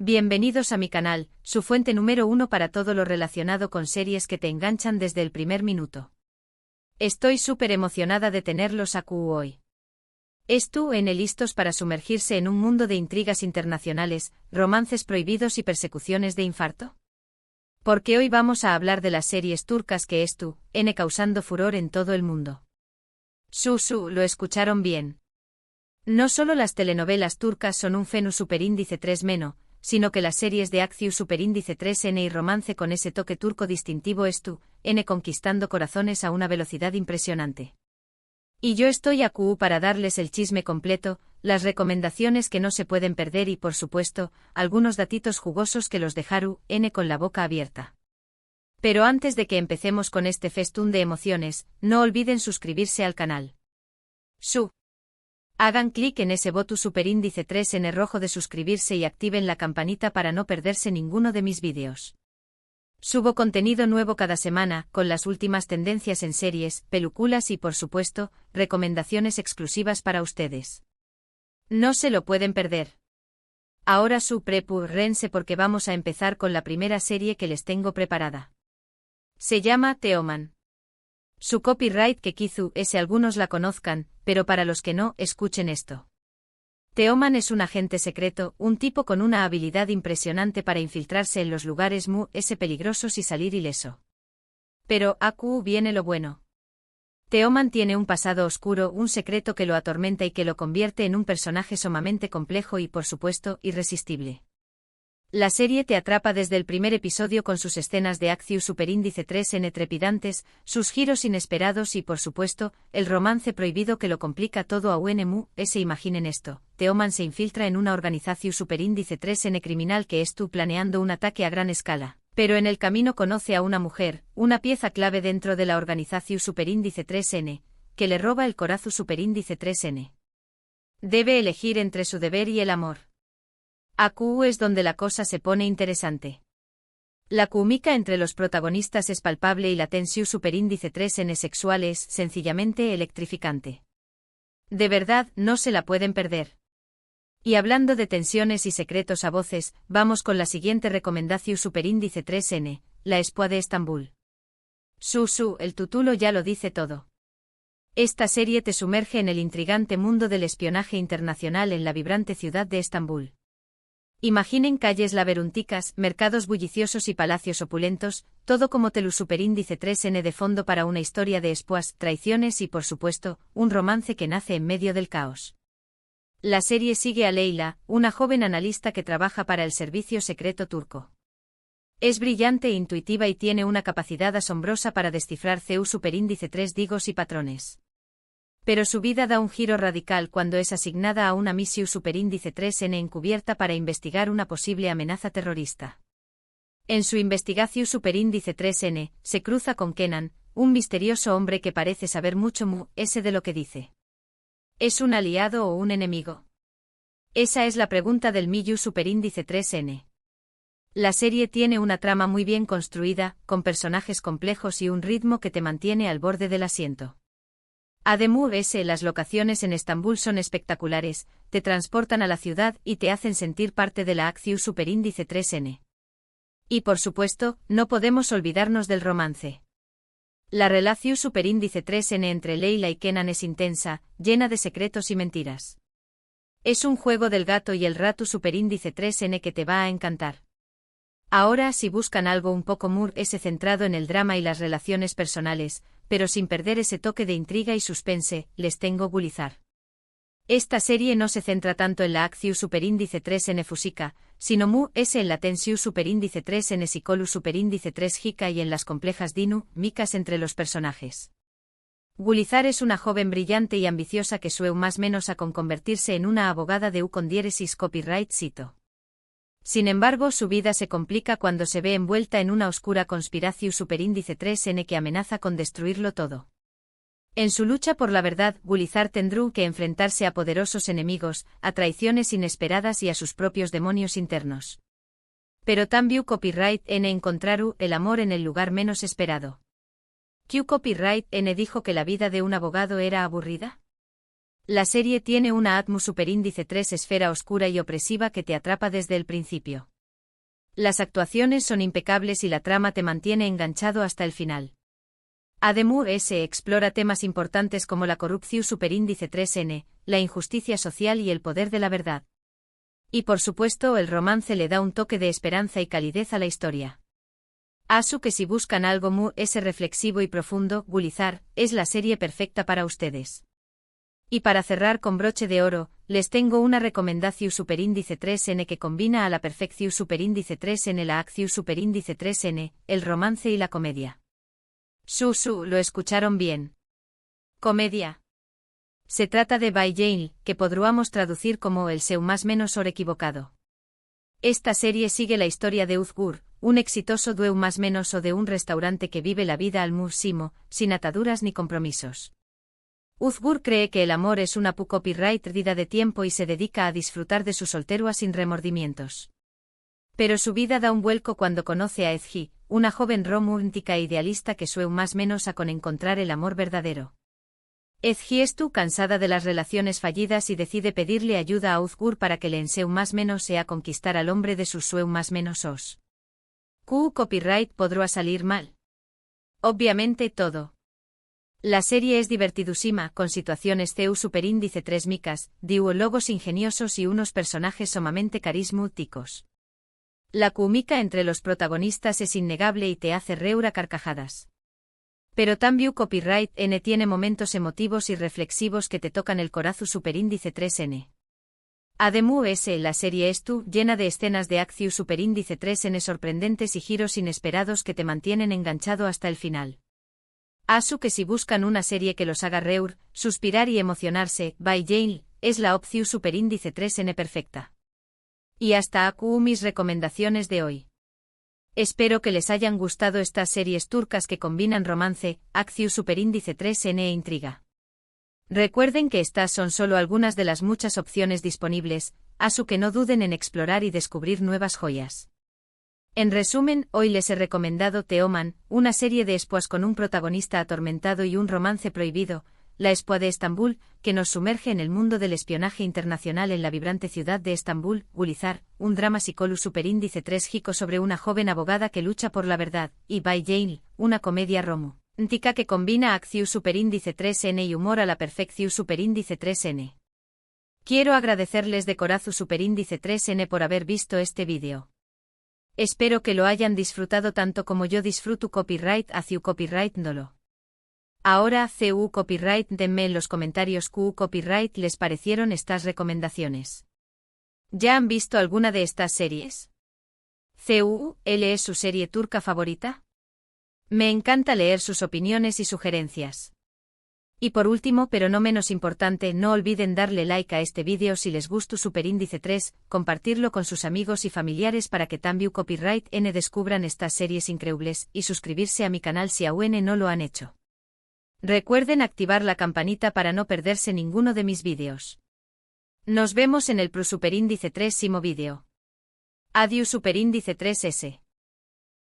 Bienvenidos a mi canal, su fuente número 1 para todo lo relacionado con series que te enganchan desde el primer minuto. Estoy súper emocionada de tenerlos aquí hoy. Listos para sumergirse en un mundo de intrigas internacionales, romances prohibidos y persecuciones de infarto. Porque hoy vamos a hablar de las series turcas que causando furor en todo el mundo. Lo escucharon bien. No solo las telenovelas turcas son un fenómeno superíndice 3 meno, sino que las series de acción superíndice 3N y romance con ese toque turco distintivo conquistando corazones a una velocidad impresionante. Y yo estoy aquí para darles el chisme completo, las recomendaciones que no se pueden perder y por supuesto, algunos datitos jugosos que los dejaron con la boca abierta. Pero antes de que empecemos con este festún de emociones, no olviden suscribirse al canal. Hagan clic en ese botón superíndice 3 en el rojo de suscribirse y activen la campanita para no perderse ninguno de mis vídeos. Subo contenido nuevo cada semana, con las últimas tendencias en series, películas y por supuesto, recomendaciones exclusivas para ustedes. No se lo pueden perder. Ahora prepárense porque vamos a empezar con la primera serie que les tengo preparada. Se llama Teoman. Su copyright que algunos la conozcan, pero para los que no, escuchen esto. Teoman es un agente secreto, un tipo con una habilidad impresionante para infiltrarse en los lugares peligrosos y salir ileso. Pero aquí viene lo bueno. Teoman tiene un pasado oscuro, un secreto que lo atormenta y que lo convierte en un personaje sumamente complejo y por supuesto, irresistible. La serie te atrapa desde el primer episodio con sus escenas de acción superíndice 3N trepidantes, sus giros inesperados y por supuesto, el romance prohibido que lo complica todo a imaginen esto, Teoman se infiltra en una organización superíndice 3N criminal que planeando un ataque a gran escala, pero en el camino conoce a una mujer, una pieza clave dentro de la organización superíndice 3N, que le roba el corazón superíndice 3N. Debe elegir entre su deber y el amor. Aquí es donde la cosa se pone interesante. La química entre los protagonistas es palpable y la tensión superíndice 3N sexual es, sencillamente, electrificante. De verdad, no se la pueden perder. Y hablando de tensiones y secretos a voces, vamos con la siguiente recomendación superíndice 3N, La Espoa de Estambul. El título ya lo dice todo. Esta serie te sumerge en el intrigante mundo del espionaje internacional en la vibrante ciudad de Estambul. Imaginen calles laberínticas, mercados bulliciosos y palacios opulentos, todo como telu superíndice 3N de fondo para una historia de espoas, traiciones y por supuesto, un romance que nace en medio del caos. La serie sigue a Leyla, una joven analista que trabaja para el servicio secreto turco. Es brillante e intuitiva y tiene una capacidad asombrosa para descifrar superíndice 3 digos y patrones. Pero su vida da un giro radical cuando es asignada a una misión superíndice 3N encubierta para investigar una posible amenaza terrorista. En su investigación superíndice 3N, se cruza con Kenan, un misterioso hombre que parece saber mucho de lo que dice. ¿Es un aliado o un enemigo? Esa es la pregunta del Miyu superíndice 3N. La serie tiene una trama muy bien construida, con personajes complejos y un ritmo que te mantiene al borde del asiento. Además, las locaciones en Estambul son espectaculares, te transportan a la ciudad y te hacen sentir parte de la acción superíndice 3N. Y por supuesto, no podemos olvidarnos del romance. La relación superíndice 3N entre Leyla y Kenan es intensa, llena de secretos y mentiras. Es un juego del gato y el rato superíndice 3N que te va a encantar. Ahora, si buscan algo un poco centrado en el drama y las relaciones personales, pero sin perder ese toque de intriga y suspense, les tengo Gulizar. Esta serie no se centra tanto en la acción superíndice 3N física, sino en la tensión superíndice 3N psicolu superíndice 3 jica y en las complejas dinámicas entre los personajes. Gulizar es una joven brillante y ambiciosa que más menos a convertirse en una abogada de con diéresis copyright cito. Sin embargo, su vida se complica cuando se ve envuelta en una oscura conspiración superíndice 3N que amenaza con destruirlo todo. En su lucha por la verdad, Gulizar tendrá que enfrentarse a poderosos enemigos, a traiciones inesperadas y a sus propios demonios internos. Pero también copyright N encontraru el amor en el lugar menos esperado. ¿Q copyright N dijo que la vida de un abogado era aburrida? La serie tiene una atmósfera superíndice 3 esfera oscura y opresiva que te atrapa desde el principio. Las actuaciones son impecables y la trama te mantiene enganchado hasta el final. Además, se explora temas importantes como la corrupción superíndice 3N, la injusticia social y el poder de la verdad. Y por supuesto, el romance le da un toque de esperanza y calidez a la historia. Asu que si buscan algo reflexivo y profundo, Gulizar es la serie perfecta para ustedes. Y para cerrar con broche de oro, les tengo una recomendación superíndice 3N que combina a la perfección superíndice 3N, la acción superíndice 3N, el romance y la comedia. Lo escucharon bien. Comedia. Se trata de By Jane, que podríamos traducir como el seu más menos or equivocado. Esta serie sigue la historia de Uzgur, un exitoso dueño más menos o de un restaurante que vive la vida al máximo, sin ataduras ni compromisos. Uzgur cree que el amor es una copyright vida de tiempo y se dedica a disfrutar de su soltería sin remordimientos. Pero su vida da un vuelco cuando conoce a Ezgi, una joven romántica e idealista que sueña más menos a con encontrar el amor verdadero. Ezgi está cansada de las relaciones fallidas y decide pedirle ayuda a Uzgur para que le enseñe más menos a conquistar al hombre de sus sueños más menos os. Copyright podrá salir mal. Obviamente todo. La serie es divertidísima, con situaciones superíndice 3 micas, diálogos ingeniosos y unos personajes sumamente carismáticos. La química entre los protagonistas es innegable y te hace reír a carcajadas. Pero también Copyright N tiene momentos emotivos y reflexivos que te tocan el corazón superíndice 3N. Además, la serie llena de escenas de acción superíndice 3N sorprendentes y giros inesperados que te mantienen enganchado hasta el final. Asu que si buscan una serie que los haga reír, suspirar y emocionarse, By Jane es la opción superíndice 3N perfecta. Y hasta aquí mis recomendaciones de hoy. Espero que les hayan gustado estas series turcas que combinan romance, acción superíndice 3N e intriga. Recuerden que estas son solo algunas de las muchas opciones disponibles, Asu que no duden en explorar y descubrir nuevas joyas. En resumen, hoy les he recomendado Teoman, una serie de espías con un protagonista atormentado y un romance prohibido, la espía de Estambul, que nos sumerge en el mundo del espionaje internacional en la vibrante ciudad de Estambul, Gulizar, un drama psicológico superíndice 3 gico sobre una joven abogada que lucha por la verdad, y By Jane, una comedia romántica que combina acción superíndice 3N y humor a la perfección superíndice 3N. Quiero agradecerles de corazón superíndice 3N por haber visto este vídeo. Espero que lo hayan disfrutado tanto como yo disfruto copyright hacia copyright dolo. Ahora, copyright, denme en los comentarios copyright les parecieron estas recomendaciones. ¿Ya han visto alguna de estas series? ¿L es su serie turca favorita? Me encanta leer sus opiniones y sugerencias. Y por último, pero no menos importante, no olviden darle like a este vídeo si les gustó superíndice 3, compartirlo con sus amigos y familiares para que también Copyright N descubran estas series increíbles, y suscribirse a mi canal si aún no lo han hecho. Recuerden activar la campanita para no perderse ninguno de mis vídeos. Nos vemos en el superíndice 3 vídeo. Adiós superíndice 3S.